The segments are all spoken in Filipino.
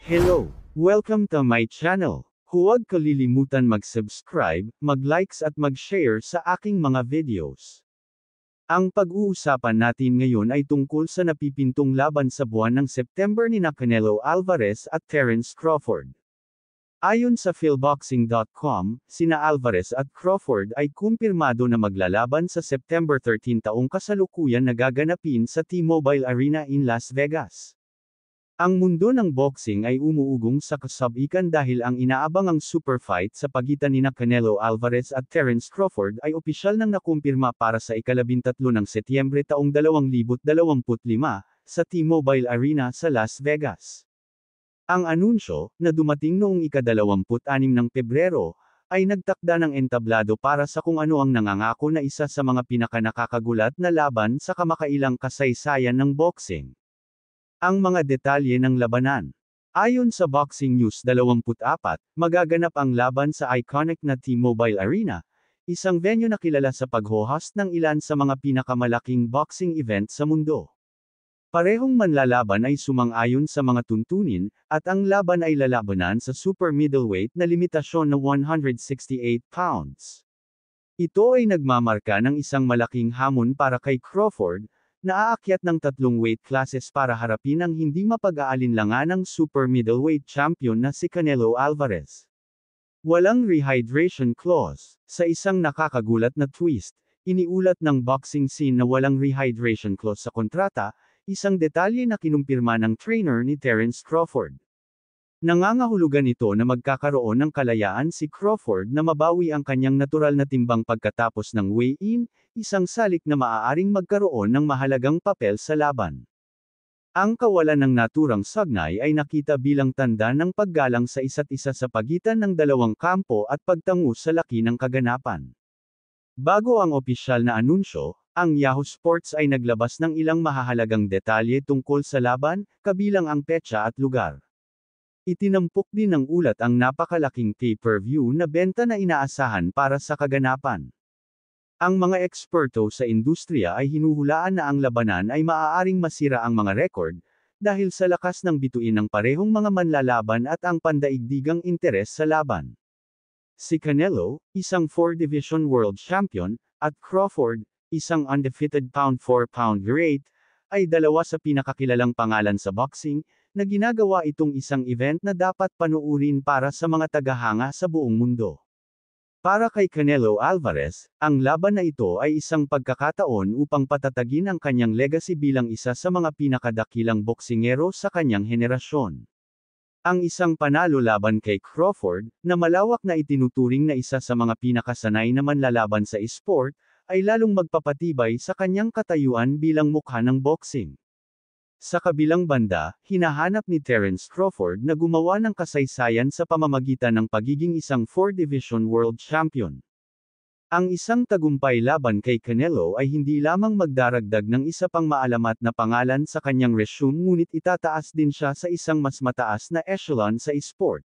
Hello! Welcome to my channel. Huwag kalilimutan mag-subscribe, mag-likes at mag-share sa aking mga videos. Ang pag-uusapan natin ngayon ay tungkol sa napipintong laban sa buwan ng September ni Canelo Alvarez at Terence Crawford. Ayon sa philboxing.com, sina Alvarez at Crawford ay kumpirmado na maglalaban sa September 13 taong kasalukuyan na gaganapin sa T-Mobile Arena in Las Vegas. Ang mundo ng boxing ay umuugong sa kasabikan dahil ang inaabangang super fight sa pagitan ni Canelo Alvarez at Terence Crawford ay opisyal nang nakumpirma para sa ika-13 ng Setyembre taong 2025, sa T-Mobile Arena sa Las Vegas. Ang anunsyo, na dumating noong ika-26 ng Pebrero, ay nagtakda ng entablado para sa kung ano ang nangangako na isa sa mga pinakanakakagulat na laban sa kamakailang kasaysayan ng boxing. Ang mga detalye ng labanan. Ayon sa Boxing News 24, magaganap ang laban sa iconic na T-Mobile Arena, isang venue na kilala sa pag-host ng ilan sa mga pinakamalaking boxing event sa mundo. Parehong manlalaban ay sumang-ayon sa mga tuntunin, at ang laban ay lalabanan sa super middleweight na limitasyon na 168 pounds. Ito ay nagmamarka ng isang malaking hamon para kay Crawford, na aakyat ng 3 weight classes para harapin ang hindi mapag-aalinlanganang super middleweight champion na si Canelo Alvarez. Walang rehydration clause. Sa isang nakakagulat na twist, iniulat ng boxing scene na walang rehydration clause sa kontrata, isang detalye na kinumpirma ng trainer ni Terence Crawford. Nangangahulugan ito na magkakaroon ng kalayaan si Crawford na mabawi ang kanyang natural na timbang pagkatapos ng weigh-in, isang salik na maaaring magkaroon ng mahalagang papel sa laban. Ang kawalan ng naturang sagnay ay nakita bilang tanda ng paggalang sa isa't isa sa pagitan ng dalawang kampo at pagtango sa laki ng kaganapan. Bago ang opisyal na anunsyo, ang Yahoo Sports ay naglabas ng ilang mahahalagang detalye tungkol sa laban, kabilang ang petsa at lugar. Itinampok din ng ulat ang napakalaking pay-per-view na benta na inaasahan para sa kaganapan. Ang mga eksperto sa industriya ay hinuhulaan na ang labanan ay maaaring masira ang mga rekord, dahil sa lakas ng bituin ng parehong mga manlalaban at ang pandaigdigang interes sa laban. Si Canelo, isang 4-division world champion, at Crawford, isang undefeated pound-for-pound great, ay dalawa sa pinakakilalang pangalan sa boxing, na ginagawa itong isang event na dapat panuurin para sa mga tagahanga sa buong mundo. Para kay Canelo Alvarez, ang laban na ito ay isang pagkakataon upang patatagin ang kanyang legacy bilang isa sa mga pinakadakilang boksingero sa kanyang henerasyon. Ang isang panalo laban kay Crawford, na malawak na itinuturing na isa sa mga pinakasanay na manlalaban sa esport, ay lalong magpapatibay sa kanyang katayuan bilang mukha ng boxing. Sa kabilang banda, hinahanap ni Terence Crawford na gumawa ng kasaysayan sa pamamagitan ng pagiging isang 4-division world champion. Ang isang tagumpay laban kay Canelo ay hindi lamang magdaragdag ng isa pang maalamat na pangalan sa kanyang resume ngunit itataas din siya sa isang mas mataas na echelon sa esport.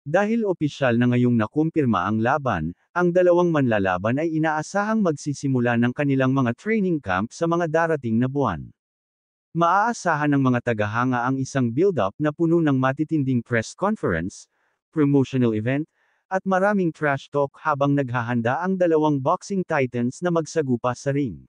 Dahil opisyal na ngayong nakumpirma ang laban, ang dalawang manlalaban ay inaasahang magsisimula ng kanilang mga training camp sa mga darating na buwan. Maaasahan ng mga tagahanga ang isang build-up na puno ng matitinding press conference, promotional event, at maraming trash talk habang naghahanda ang dalawang boxing titans na magsagupa sa ring.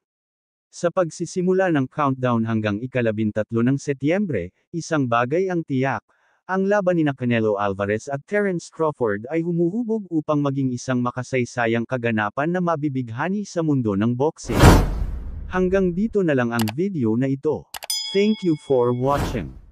Sa pagsisimula ng countdown hanggang ika-13 ng Setyembre, isang bagay ang tiyak. Ang laban ni Canelo Alvarez at Terence Crawford ay humuhubog upang maging isang makasaysayang kaganapan na mabibighani sa mundo ng boxing. Hanggang dito na lang ang video na ito. Thank you for watching.